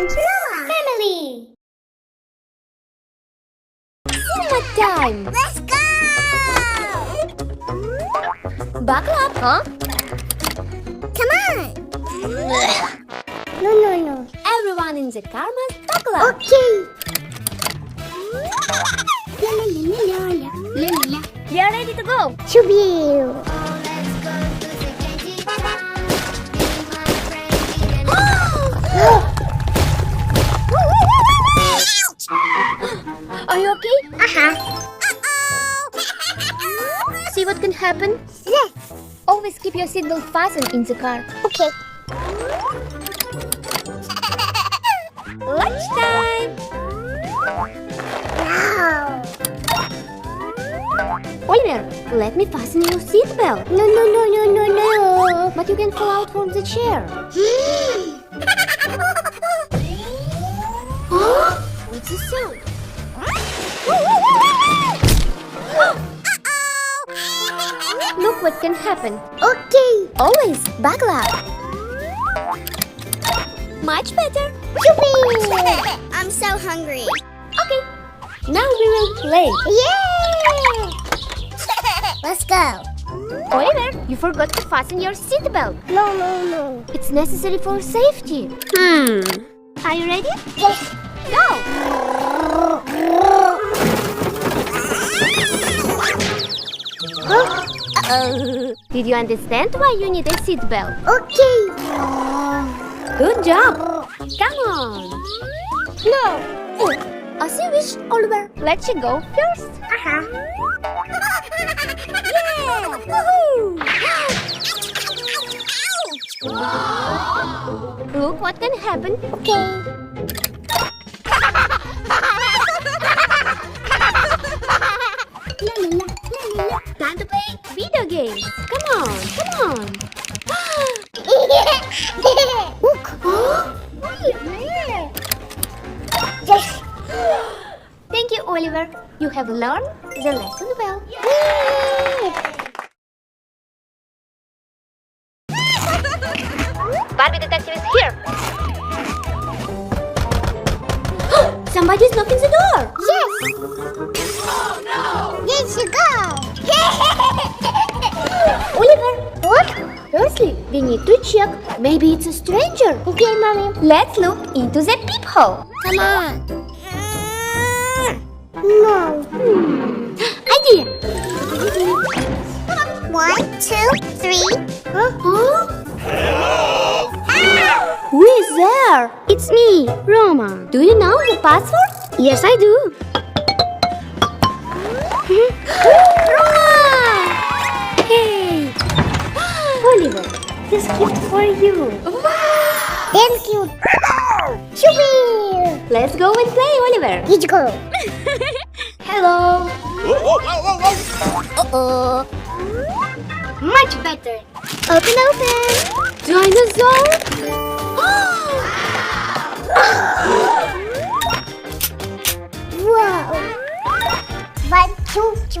and Roma family. Cinema time. Let's go. Buckle up, huh? Come on. No. Everyone in the car must buckle up. Okay. We are ready to go. Shoo-bee. Are you okay? See what can happen? Yes. Always keep your seatbelt fastened in the car. Okay. Lunchtime. Wow. Oliver, let me fasten your seatbelt. No. But you can fall out from the chair. What's the sound? Look what can happen. Okay. Always buckle up. Much better. I'm so hungry. Okay. Now we will play. Yay! Let's go. Oliver, you forgot to fasten your seatbelt. No. It's necessary for safety. Are you ready? Yes. Go. Did you understand why you need a seatbelt? Okay. Good job. Come on. No. As you wish, Oliver. Let you go first. Yeah. Woohoo. Look what can happen. Okay. Time to play video games. Come on. Look. Yes. Thank you, Oliver. You have learned the lesson well. Barbie detective is here. Somebody's knocking the door. Yes. Oh no. Yes, you go. Oliver, what? Firstly, we need to check. Maybe it's a stranger. Okay, Mommy. Let's look into the peephole. Come on. No. Idea. 1, 2, 3. Huh? Who is there? It's me, Roma. Do you know the password? Yes, I do. Roma! Hey! Oliver, this gift for you. Wow! Thank you. Shoo-bee! Let's go and play, Oliver. Let's go. Hello. Uh-oh. Much better. Open. Dinosaur. Wow. 1, 2, 3.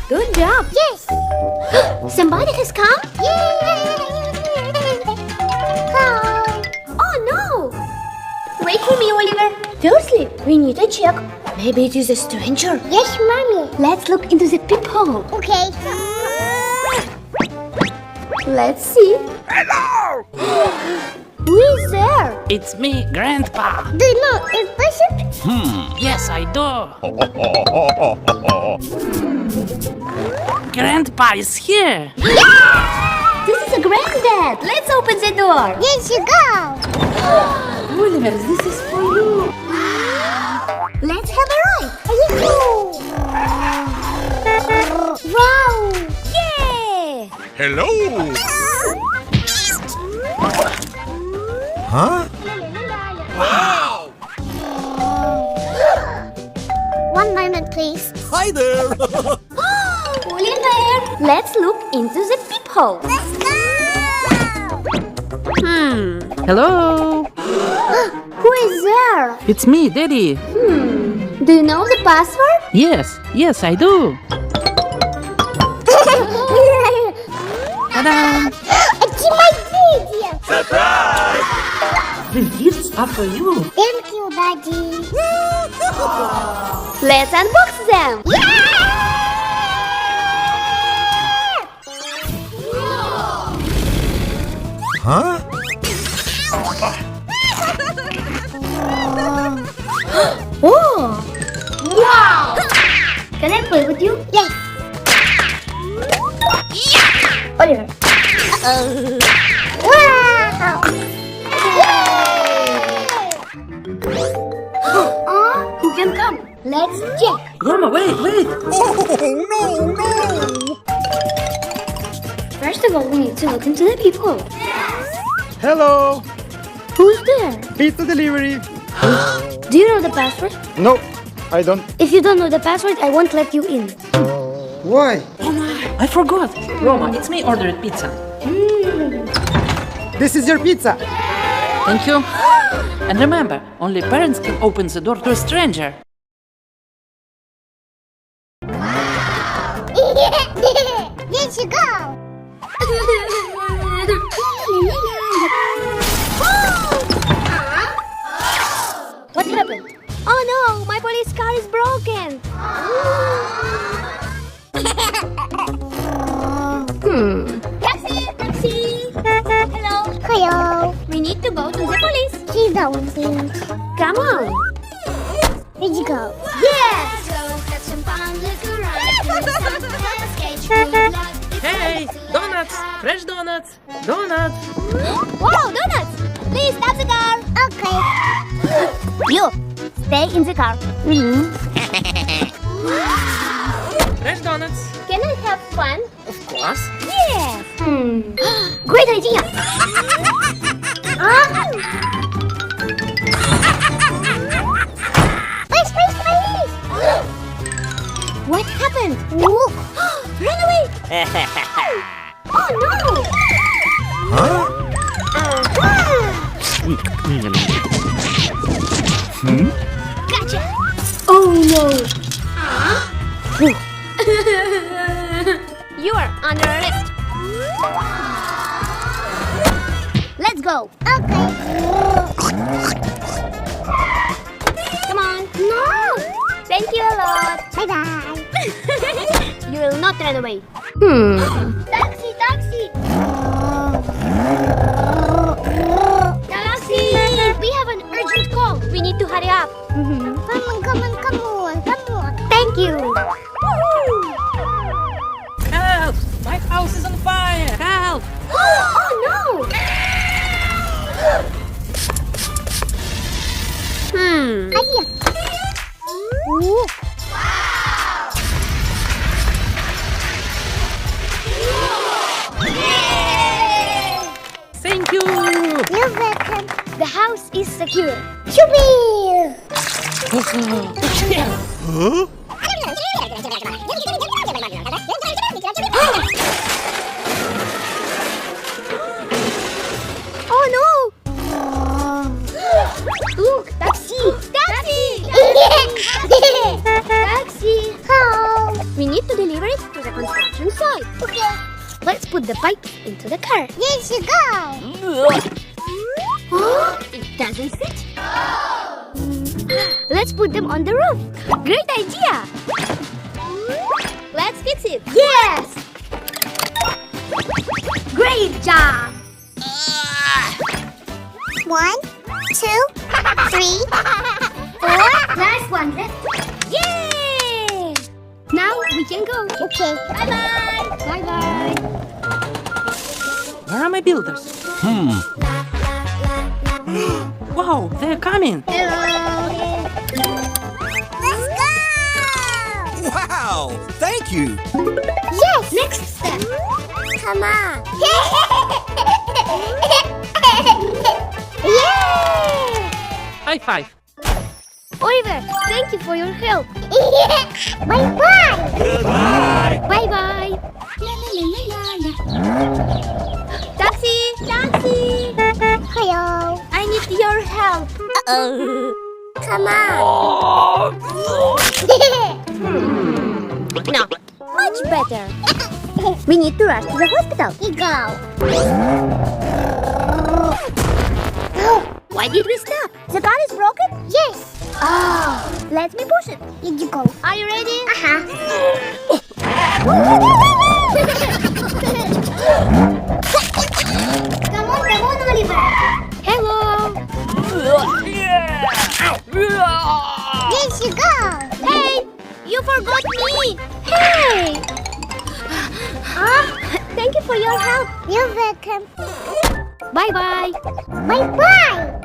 Good job. Yes. Somebody has come. Yay. Hi. Oh no. Wait for me, Oliver. Firstly, we need to check. Maybe it is a stranger. Yes, Mommy. Let's look into the peephole. Okay. Let's see. Hello! Who is there? It's me, Grandpa. Do you know a person? Yes, I do. Grandpa is here. Yeah! This is a granddad. Let's open the door. Yes, you go. Oliver, this is for you. Let's have a ride. Wow! Yeah! Hello! Huh? Wow! 1 moment, please. Hi there! Oliver, let's look into the peephole. Let's go! Hello. Who is there? It's me, Daddy. Do you know the password? Yes, I do. Ta-da! It's my video. After you. Thank you, Daddy. Let's unbox them. Huh? Oh! Wow! Can I play with you? Yes. Oliver. Wow! Who can come? Let's check. Roma, wait. Oh, no. First of all, we need to look into the people. Hello, Who's there? pizza delivery. Do you know the password? No, I don't. If you don't know the password, I won't let you in. Why? I forgot. Roma, it's me ordered pizza. This is your pizza. Thank you. And remember, only parents can open the door to a stranger. There you go. What happened? Oh no, my police car is broken. Taxi. Hello. We need to go to the police. Please don't think. Come on. Where'd you go? Yes. Hey, donuts! Fresh donuts! Donuts! Wow, donuts! Please stop the car. Okay. You stay in the car. Fresh donuts! Can I have fun? Of course! Yes. Great idea. Please. What happened? Look. Run away. Oh no. Huh? Gotcha. Oh no. You are under arrest. Let's go. Okay. Come on. No. Thank you a lot. Bye bye. You will not run away. Taxi. Taxi. We have an urgent call. We need to hurry up. Come on. Thank you. Help! My house is on fire! Help! Oh no. Idea. Ooh. Thank you! You're welcome. The house is secure. Chupi! Huh? Oh no! Look, taxi! Taxi! Help! We need to deliver it to the construction site. Okay. Let's put the pipe into the car. There you go. It doesn't fit. Let's put them on the roof. Great idea. Let's fix it. Yes. Great job. 1, 2, 3, 4. Last one left. Yay! Now we can go. Okay. Bye-bye. Bye-bye. Where are my builders? Wow, they're coming! Let's go! Wow! Thank you! Yes! Next step. Come on. Yay! High five! Oliver, thank you for your help. Bye-bye. Goodbye! Bye-bye. Taxi! Hello. I need your help. Come on. No, much better. We need to rush to the hospital. We go. Why did we stop? The gun is broken? Yes. Ah, let me push it. Here you go. Are you ready? Come on, Oliver. Hello. Yes, you go. Hey, you forgot me. Hey. Thank you for your help. You're welcome. Bye-bye. Bye-bye.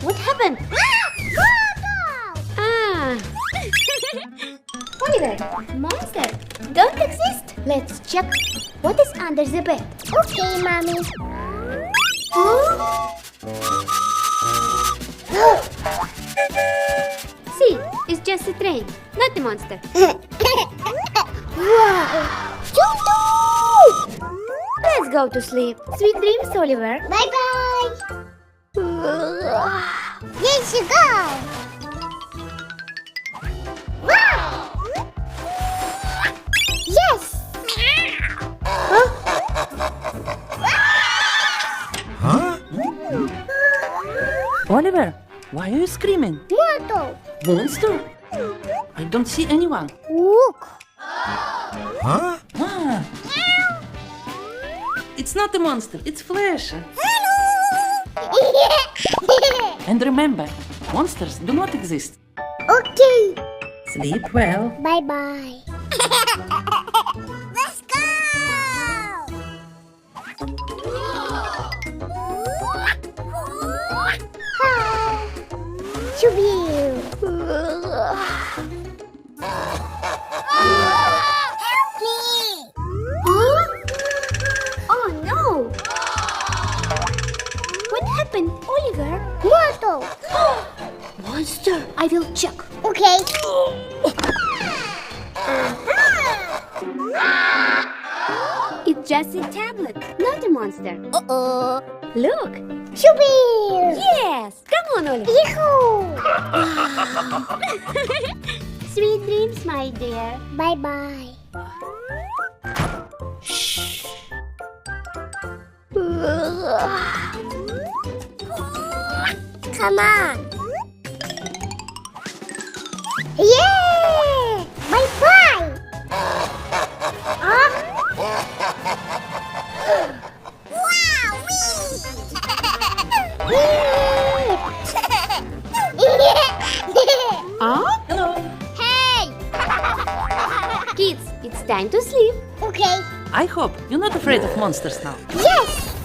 What happened? Oliver, monster don't exist. Let's check what is under the bed. Okay, mommy. See, it's just a train, not a monster. Wow! Let's go to sleep. Sweet dreams, Oliver. Bye-bye. Yes, you go. Wow! Yes! Huh? Oliver, why are you screaming? Mortal. Monster? I don't see anyone. Look. Huh? Ah. It's not a monster, it's flesh. And remember, monsters do not exist. Okay. Sleep well. Bye-bye. Let's go! Chubby. Help me! Huh? Oh no! What happened, Oliver? Mortal! Monster! I will check. Okay. It's just a tablet, not a monster. Uh-oh. Look. Chubby! Yes! Come on, Oliver. Yahoo! Sweet dreams, my dear. Bye-bye. Come on. Yeah! Bye-bye! Hello. Hey! Kids, it's time to sleep. Okay. I hope you're not afraid of monsters now. Yes!